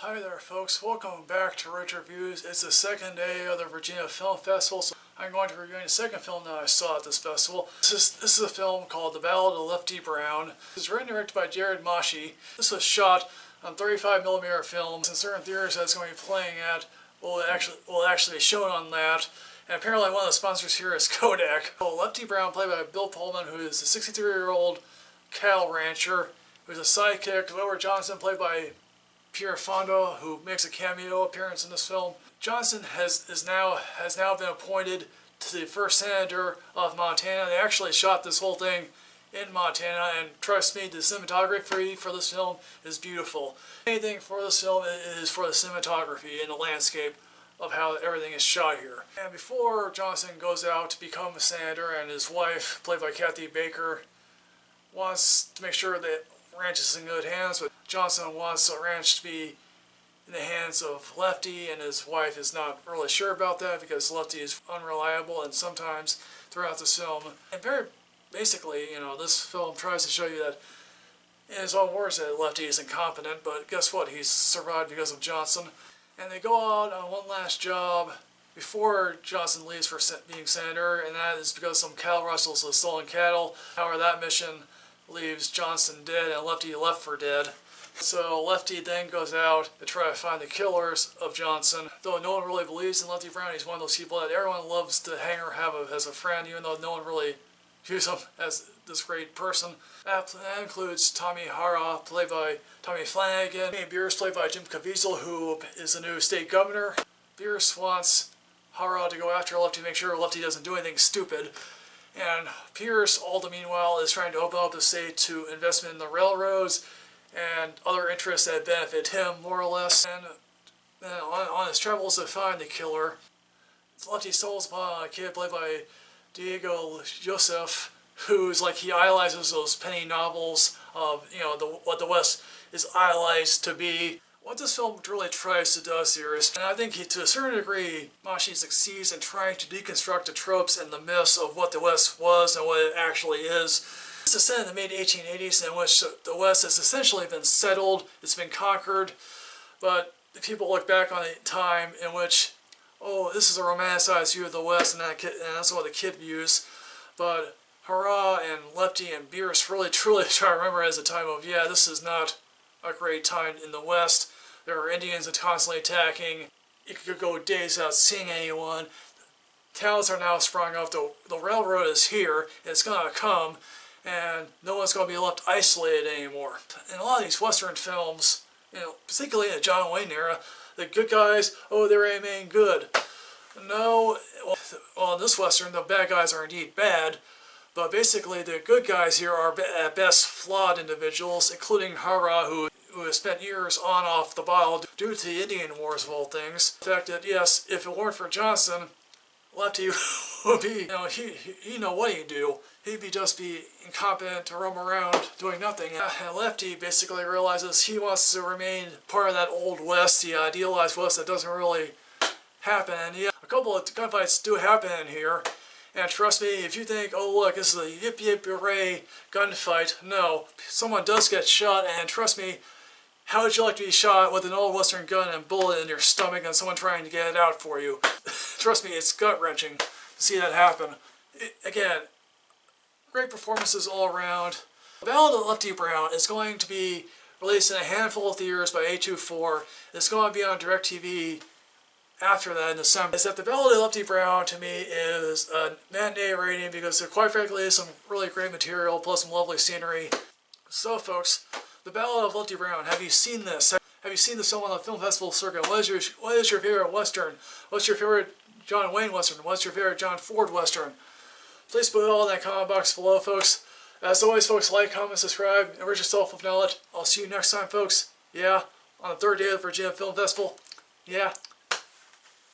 Hi there folks, welcome back to Rich Reviews. It's the second day of the Virginia Film Festival, so I'm going to be reviewing the second film that I saw at this festival. This is a film called The Ballad of Lefty Brown. It's written and directed by Jared Mashi. This was shot on 35mm film, and certain theaters that it's going to be playing at will actually be shown on that. And apparently one of the sponsors here is Kodak. So Lefty Brown, played by Bill Pullman, who is a 63-year-old cattle rancher, who's a sidekick. Lower Johnson, played by Pierre Fonda, who makes a cameo appearance in this film. Johnson has now been appointed to the first senator of Montana. They actually shot this whole thing in Montana, and trust me, the cinematography for this film is beautiful. Anything for this film is for the cinematography and the landscape of how everything is shot here. And before Johnson goes out to become a senator, and his wife, played by Kathy Baker, wants to make sure that ranch is in good hands, but Johnson wants the ranch to be in the hands of Lefty, and his wife is not really sure about that because Lefty is unreliable and sometimes throughout this film. And very basically, this film tries to show you that in his own words that Lefty is incompetent, but guess what? He's survived because of Johnson. And they go out on one last job before Johnson leaves for being senator, and that is because some cattle rustlers have stolen cattle. However, that mission leaves Johnson dead and Lefty left for dead. So Lefty then goes out to try to find the killers of Johnson. Though no one really believes in Lefty Brown, he's one of those people that everyone loves to hang or have as a friend, even though no one really views him as this great person. That includes Tommy Hara, played by Tommy Flanagan. Bierce, played by Jim Caviezel, who is the new state governor. Bierce wants Hara to go after Lefty to make sure Lefty doesn't do anything stupid. And Pierce, all the meanwhile, is trying to open up the state to investment in the railroads and other interests that benefit him, more or less. And on his travels to find the killer, Lefty stumbles upon a kid played by Diego Joseph, who's like, he idolizes those penny novels of, what the West is idolized to be. What this film really tries to do here is, and I think to a certain degree, Mashi succeeds in trying to deconstruct the tropes and the myths of what the West was and what it actually is. This is set in the mid-1880s, in which the West has essentially been settled, it's been conquered, but people look back on a time in which, oh, this is a romanticized view of the West, and that's what the kid views. But Hurrah and Lefty and Bierce really truly try to remember as a time of, yeah, this is not a great time in the West. There are Indians that constantly attacking. You could go days without seeing anyone. Towns are now sprung up. The railroad is here. It's going to come. And no one's going to be left isolated anymore. In a lot of these Western films, particularly in the John Wayne era, the good guys, oh, they remain good. No, well, in this Western, the bad guys are indeed bad. But basically, the good guys here are at best flawed individuals, including Hara, who has spent years on off the bottle due to the Indian Wars of all things. The fact that, yes, if it weren't for Johnson, Lefty would be, he'd know what he'd do. He'd just be incompetent to roam around doing nothing. And Lefty basically realizes he wants to remain part of that old West, the idealized West that doesn't really happen. And yeah, a couple of gunfights do happen in here. And trust me, if you think, oh look, this is a yip yip hooray gunfight, no. Someone does get shot, and trust me, how would you like to be shot with an old Western gun and bullet in your stomach and someone trying to get it out for you? Trust me, it's gut-wrenching to see that happen. Again, great performances all around. The Ballad of Lefty Brown is going to be released in a handful of theaters by A24. It's going to be on DirecTV after that in December. Is that The Ballad of Lefty Brown to me is a matinee rating because there quite frankly is some really great material plus some lovely scenery. So folks, The Ballad of Lefty Brown, have you seen this? Have you seen this film on the film festival circuit? What is your favorite Western? What's your favorite John Wayne Western? What's your favorite John Ford Western? Please put it all in that comment box below, folks. As always, folks, like, comment, subscribe, enrich yourself with knowledge. I'll see you next time, folks. Yeah, on the third day of the Virginia Film Festival. Yeah.